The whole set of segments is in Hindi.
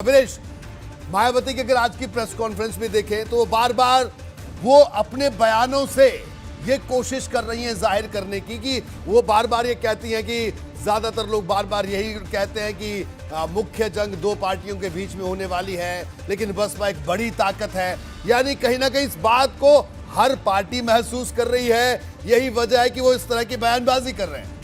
अविनेश, मायावती की अगर आज की प्रेस कॉन्फ्रेंस में देखें तो बार बार वो अपने बयानों से ये कोशिश कर रही हैं जाहिर करने की कि वो बार बार ये कहती हैं कि ज्यादातर लोग बार बार यही कहते हैं कि मुख्य जंग दो पार्टियों के बीच में होने वाली है, लेकिन बसपा एक बड़ी ताकत है। यानी कहीं ना कहीं इस बात को हर पार्टी महसूस कर रही है, यही वजह है कि वो इस तरह की बयानबाजी कर रहे हैं।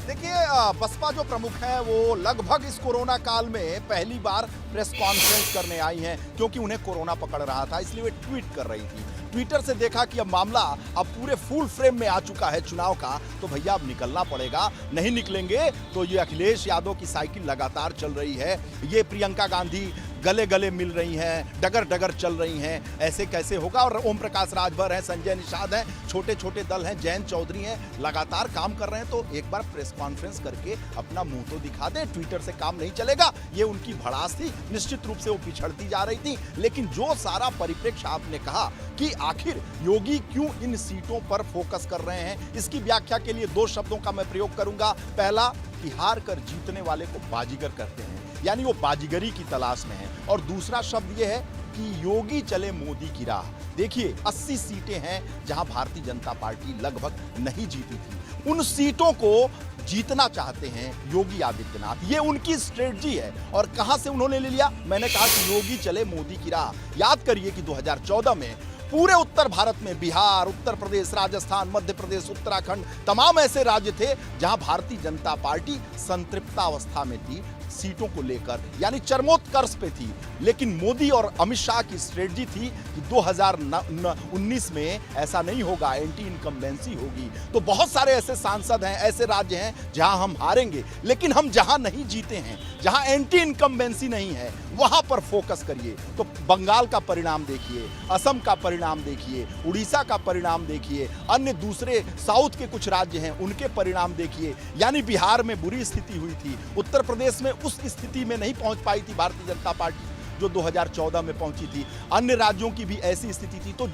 देखिए, बसपा जो प्रमुख है वो लगभग इस कोरोना काल में पहली बार प्रेस कॉन्फ्रेंस करने आई हैं, क्योंकि उन्हें कोरोना पकड़ रहा था, इसलिए वे ट्वीट कर रही थी। ट्विटर से देखा कि अब मामला अब पूरे फुल फ्रेम में आ चुका है चुनाव का, तो भैया अब निकलना पड़ेगा, नहीं निकलेंगे तो ये अखिलेश यादव की साइकिल लगातार चल रही है, ये प्रियंका गांधी गले गले मिल रही हैं, डगर डगर चल रही हैं, ऐसे कैसे होगा। और ओम प्रकाश राजभर हैं, संजय निषाद हैं, छोटे छोटे दल हैं, जयंत चौधरी हैं, लगातार काम कर रहे हैं, तो एक बार प्रेस कॉन्फ्रेंस करके अपना मुंह तो दिखा दें। ट्विटर से काम नहीं चलेगा, ये उनकी भड़ास थी, निश्चित रूप से वो पिछड़ती जा रही थी। लेकिन जो सारा परिप्रेक्ष्य आपने कहा कि आखिर योगी क्यों इन सीटों पर फोकस कर रहे हैं, इसकी व्याख्या के लिए दो शब्दों का मैं प्रयोग करूंगा। पहला कि हार कर जीतने वाले को बाजीगर कहते हैं, यानी वो बाजीगरी की तलाश में है। और दूसरा शब्द ये है कि योगी चले मोदी की राह। देखिए, 80 सीटें हैं जहां भारतीय जनता पार्टी लगभग नहीं जीती थी, उन सीटों को जीतना चाहते हैं योगी आदित्यनाथ, ये उनकी स्ट्रेटजी है। और कहां से उन्होंने ले लिया, मैंने कहा कि योगी चले मोदी की राह। याद करिए कि 2014 में पूरे उत्तर भारत में बिहार, उत्तर प्रदेश, राजस्थान, मध्य प्रदेश, उत्तराखंड, तमाम ऐसे राज्य थे जहां भारतीय जनता पार्टी संतृप्तावस्था में थी सीटों को लेकर, यानी चरमोत्कर्ष पे थी। लेकिन मोदी और अमित शाह की स्ट्रेटजी थी कि 2019 में ऐसा नहीं होगा, एंटी इनकम्बेंसी होगी। तो बहुत सारे ऐसे सांसद हैं, ऐसे राज्य हैं जहां हम हारेंगे, लेकिन हम जहां नहीं जीते हैं, जहां एंटी इनकम्बेंसी नहीं है, वहां पर फोकस करिए। तो बंगाल का परिणाम देखिए, असम का परिणाम देखिए, उड़ीसा का परिणाम देखिए, अन्य दूसरे साउथ के कुछ राज्य हैं उनके परिणाम देखिए। यानी बिहार में बुरी स्थिति हुई थी, उत्तर प्रदेश में उस स्थिति में नहीं पहुंच पाई थी भारतीय जनता पार्टी जो 2014 में पहुंची थी, अन्य राज्यों की भी ऐसी स्थिति थी। तो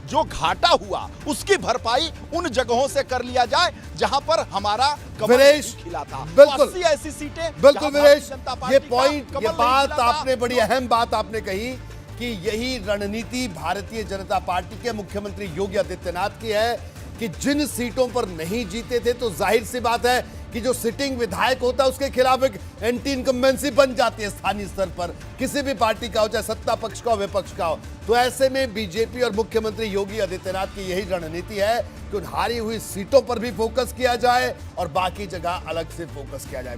जो घाटा हुआ उसकी भरपाई उन जगहों से कर लिया जाए जहां पर हमारा कमल खिला था। बिल्कुल, 80 ऐसी सीटें। बिल्कुल विनेश, ये पॉइंट, ये बात आपने बड़ी अहम बात आपने कही कि यही रणनीति भारतीय जनता पार्टी के मुख्यमंत्री योगी आदित्यनाथ की है कि जिन सीटों पर नहीं जीते थे तो जाहिर सी बात है कि जो सिटिंग विधायक होता है उसके खिलाफ एक एंटी इनकम्बेंसी बन जाती है स्थानीय स्तर पर, किसी भी पार्टी का हो, चाहे सत्ता पक्ष का हो, विपक्ष का हो। तो ऐसे में बीजेपी और मुख्यमंत्री योगी आदित्यनाथ की यही रणनीति है कि उन हारी हुई सीटों पर भी फोकस किया जाए और बाकी जगह अलग से फोकस किया जाए।